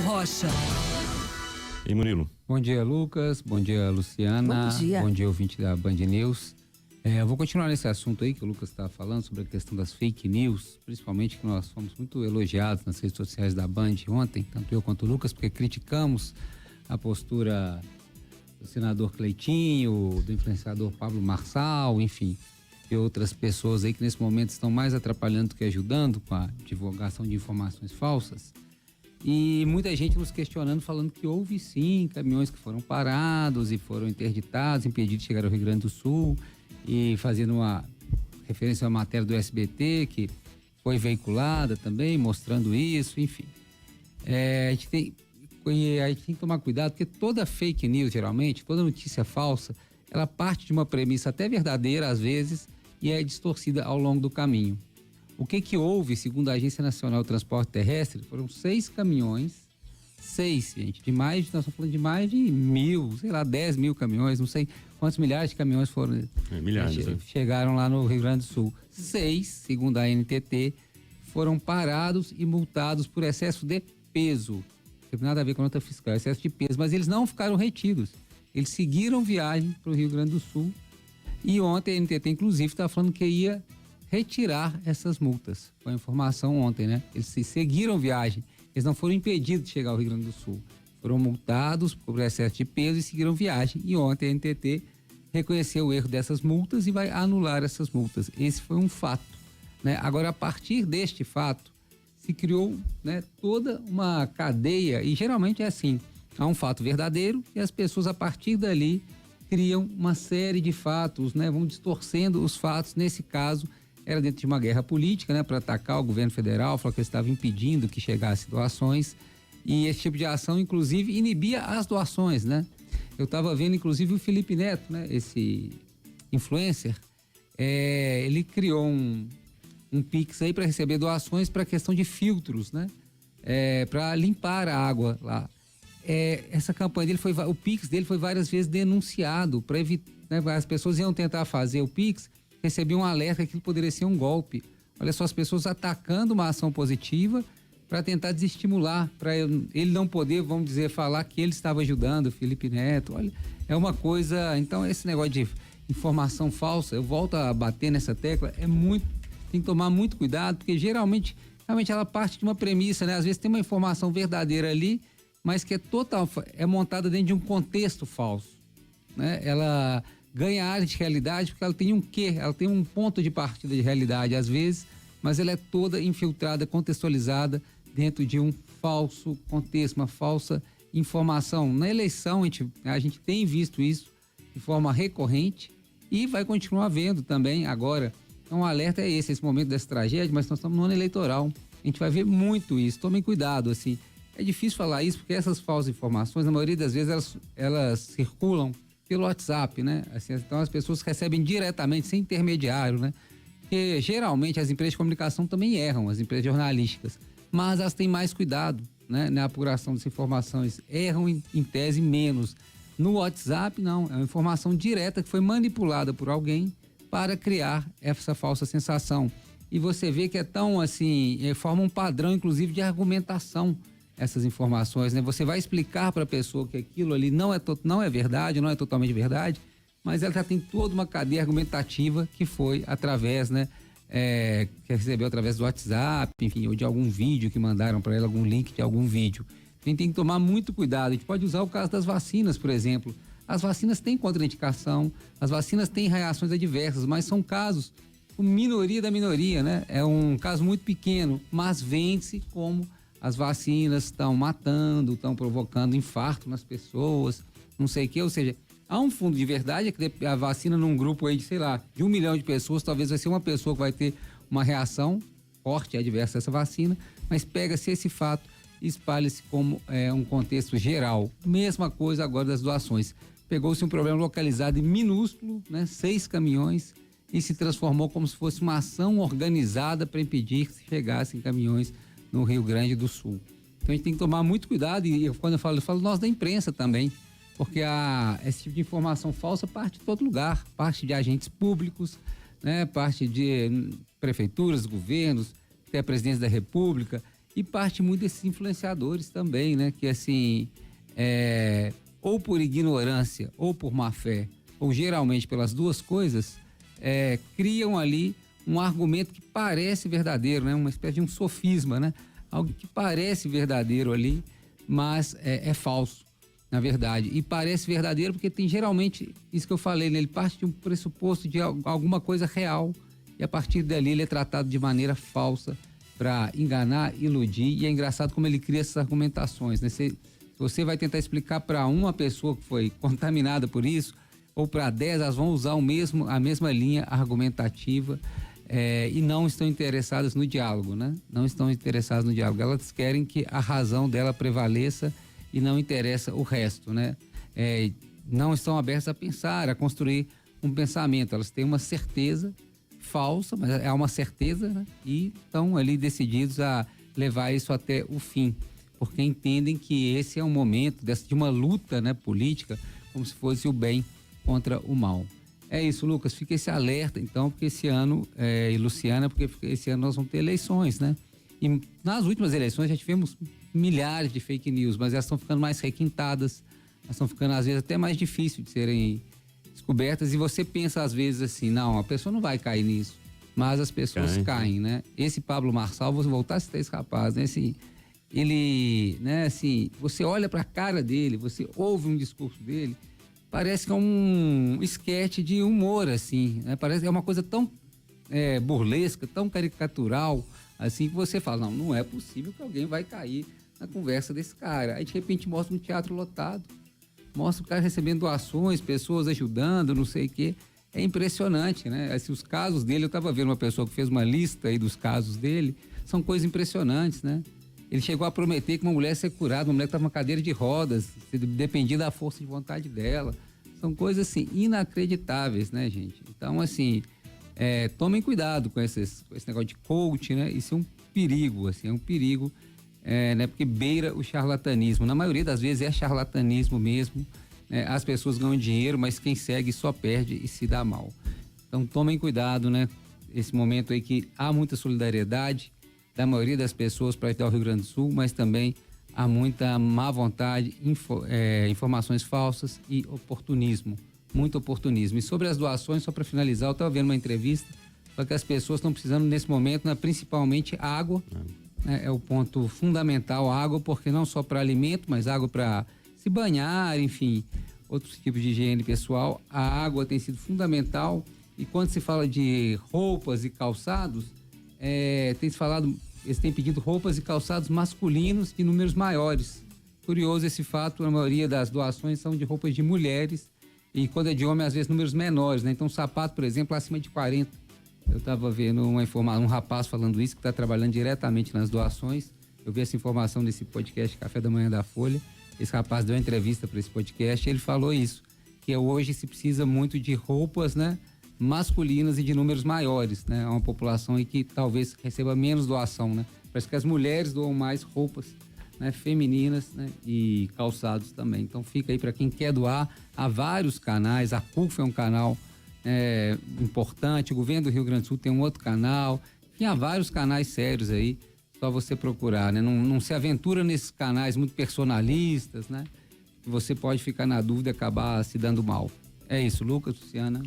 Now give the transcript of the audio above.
Rocha. E Murilo. Bom dia, Lucas. Bom dia, Luciana. Bom dia. Bom dia, ouvinte da Band News. Eu vou continuar nesse assunto aí que o Lucas estava falando sobre a questão das fake news, principalmente que nós fomos muito elogiados nas redes sociais da Band ontem, tanto eu quanto o Lucas, porque criticamos a postura do senador Cleitinho, do influenciador Pablo Marçal, enfim, e outras pessoas aí que nesse momento estão mais atrapalhando do que ajudando com a divulgação de informações falsas. E muita gente nos questionando, falando que houve sim caminhões que foram parados e foram interditados, impedidos de chegar ao Rio Grande do Sul, e fazendo uma referência à matéria do SBT, que foi veiculada também, mostrando isso, enfim. A gente tem que tomar cuidado, porque toda fake news, geralmente, toda notícia falsa, ela parte de uma premissa até verdadeira, às vezes, e é distorcida ao longo do caminho. O que houve, segundo a Agência Nacional do Transporte Terrestre, foram 6 caminhões, gente, nós estamos falando de mais de 1.000, sei lá, 10 mil caminhões, não sei quantos milhares de caminhões foram, chegaram lá no Rio Grande do Sul. 6, segundo a ANTT, foram parados e multados por excesso de peso. Não tem nada a ver com a nota fiscal, excesso de peso, mas eles não ficaram retidos. Eles seguiram viagem para o Rio Grande do Sul e ontem a ANTT, inclusive, estava falando que ia retirar essas multas. Foi a informação ontem, né? Eles seguiram viagem. Eles não foram impedidos de chegar ao Rio Grande do Sul. Foram multados por excesso de peso e seguiram viagem. E ontem a ANTT reconheceu o erro dessas multas e vai anular essas multas. Esse foi um fato, né? Agora, a partir deste fato, se criou, né, toda uma cadeia, e geralmente é assim, há um fato verdadeiro e as pessoas, a partir dali, criam uma série de fatos, né? Vão distorcendo os fatos. Nesse caso, era dentro de uma guerra política, né, para atacar o governo federal, falou que ele estava impedindo que chegasse doações, e esse tipo de ação, inclusive, inibia as doações, né? Eu estava vendo, inclusive, o Felipe Neto, né, esse influencer, ele criou um Pix aí para receber doações para questão de filtros, né, para limpar a água lá. Essa campanha dele o Pix dele foi várias vezes denunciado para evitar, né, as pessoas iam tentar fazer o Pix, recebiam um alerta que aquilo poderia ser um golpe. Olha só, as pessoas atacando uma ação positiva para tentar desestimular, para ele não poder, vamos dizer, falar que ele estava ajudando o Felipe Neto. Olha, é uma coisa. Então, esse negócio de informação falsa, eu volto a bater nessa tecla, tem que tomar muito cuidado, porque realmente ela parte de uma premissa, né? Às vezes tem uma informação verdadeira ali, mas que é montada dentro de um contexto falso, né? Ela ganha área de realidade porque ela tem ela tem um ponto de partida de realidade às vezes, mas ela é toda infiltrada, contextualizada dentro de um falso contexto, uma falsa informação. Na eleição a gente tem visto isso de forma recorrente e vai continuar vendo também agora. Então o alerta é esse momento dessa tragédia, mas nós estamos no ano eleitoral, a gente vai ver muito isso, tomem cuidado, assim, é difícil falar isso porque essas falsas informações, na maioria das vezes elas circulam pelo WhatsApp, né? Assim, então as pessoas recebem diretamente, sem intermediário, né? Porque geralmente as empresas de comunicação também erram, as empresas jornalísticas, mas elas têm mais cuidado, né, na apuração dessas informações, erram em tese menos. No WhatsApp não, é uma informação direta que foi manipulada por alguém para criar essa falsa sensação. E você vê que é tão assim, forma um padrão inclusive de argumentação essas informações, né? Você vai explicar para a pessoa que aquilo ali não é verdade, não é totalmente verdade, mas ela já tem toda uma cadeia argumentativa que foi através, né, que recebeu através do WhatsApp, enfim, ou de algum vídeo que mandaram para ela, algum link de algum vídeo. A gente tem que tomar muito cuidado. A gente pode usar o caso das vacinas, por exemplo. As vacinas têm contraindicação, as vacinas têm reações adversas, mas são casos, minoria da minoria, né? É um caso muito pequeno, mas vende-se como as vacinas estão matando, estão provocando infarto nas pessoas, não sei o que, ou seja, há um fundo de verdade, é que a vacina num grupo aí de, sei lá, de 1 milhão de pessoas, talvez vai ser uma pessoa que vai ter uma reação forte e adversa a essa vacina, mas pega-se esse fato e espalha-se como um contexto geral. Mesma coisa agora das doações. Pegou-se um problema localizado e minúsculo, né, 6 caminhões, e se transformou como se fosse uma ação organizada para impedir que chegassem caminhões no Rio Grande do Sul. Então a gente tem que tomar muito cuidado, e quando eu falo nós da imprensa também, porque esse tipo de informação falsa parte de todo lugar, parte de agentes públicos, né, parte de prefeituras, governos, até a presidência da República, E parte muito desses influenciadores também, né? Que assim, ou por ignorância, ou por má fé, ou geralmente pelas duas coisas, criam ali um argumento que parece verdadeiro, né? Uma espécie de um sofisma, né? Algo que parece verdadeiro ali, mas é falso, na verdade. E parece verdadeiro porque tem geralmente, isso que eu falei, né? Ele parte de um pressuposto de alguma coisa real e a partir dali ele é tratado de maneira falsa para enganar, iludir. E é engraçado como ele cria essas argumentações, né? Se você vai tentar explicar para uma pessoa que foi contaminada por isso, ou para 10, elas vão usar a mesma linha argumentativa e não estão interessadas no diálogo, né? Não estão interessadas no diálogo. Elas querem que a razão dela prevaleça e não interessa o resto, né? Não estão abertas a pensar, a construir um pensamento. Elas têm uma certeza falsa, mas é uma certeza, né? E estão ali decididos a levar isso até o fim, porque entendem que esse é um momento de uma luta, né, política, como se fosse o bem contra o mal. É isso, Lucas, fica esse alerta então, porque esse ano, e Luciana, porque esse ano nós vamos ter eleições, né? E nas últimas eleições já tivemos milhares de fake news, mas elas estão ficando mais requintadas, elas estão ficando às vezes até mais difíceis de serem descobertas, e você pensa às vezes assim, não, a pessoa não vai cair nisso, mas as pessoas caem, né? Esse Pablo Marçal, vou voltar a citar esse rapaz, né? Assim, ele, né, assim, você olha para a cara dele, você ouve um discurso dele, parece que é um esquete de humor, assim, né? Parece que é uma coisa tão burlesca, tão caricatural, assim, que você fala, não é possível que alguém vai cair na conversa desse cara. Aí de repente mostra um teatro lotado, mostra o cara recebendo doações, pessoas ajudando, não sei o quê. É impressionante, né? Assim, os casos dele, eu estava vendo uma pessoa que fez uma lista aí dos casos dele, são coisas impressionantes, né? Ele chegou a prometer que uma mulher ia ser curada, uma mulher que estava numa cadeira de rodas, dependia da força de vontade dela. São coisas, assim, inacreditáveis, né, gente? Então, assim, tomem cuidado com esse negócio de coach, né? Isso é um perigo, assim, é um perigo, né? Porque beira o charlatanismo. Na maioria das vezes é charlatanismo mesmo. As pessoas ganham dinheiro, mas quem segue só perde e se dá mal. Então tomem cuidado, né? Esse momento aí que há muita solidariedade da maioria das pessoas para ajudar o Rio Grande do Sul, mas também há muita má vontade, informações falsas e oportunismo, muito oportunismo. E sobre as doações, só para finalizar, eu estava vendo uma entrevista, só que as pessoas estão precisando nesse momento, né, principalmente água, né, é o ponto fundamental, água, porque não só para alimento, mas água para se banhar, enfim, outros tipos de higiene pessoal. A água tem sido fundamental, e quando se fala de roupas e calçados, eles têm pedido roupas e calçados masculinos de números maiores. Curioso esse fato, a maioria das doações são de roupas de mulheres, e quando é de homem, às vezes números menores, né? Então, sapato, por exemplo, acima de 40. Eu estava vendo um rapaz falando isso, que está trabalhando diretamente nas doações. Eu vi essa informação nesse podcast Café da Manhã da Folha. Esse rapaz deu uma entrevista para esse podcast e ele falou isso, que hoje se precisa muito de roupas, né, masculinas e de números maiores, né? É uma população aí que talvez receba menos doação, né? Parece que as mulheres doam mais roupas, né, femininas, né, e calçados também. Então fica aí para quem quer doar. Há vários canais, a CUF é um canal importante, o governo do Rio Grande do Sul tem um outro canal, enfim, há vários canais sérios aí, só você procurar, né? Não se aventura nesses canais muito personalistas, né? Você pode ficar na dúvida e acabar se dando mal. É isso, Lucas, Luciana.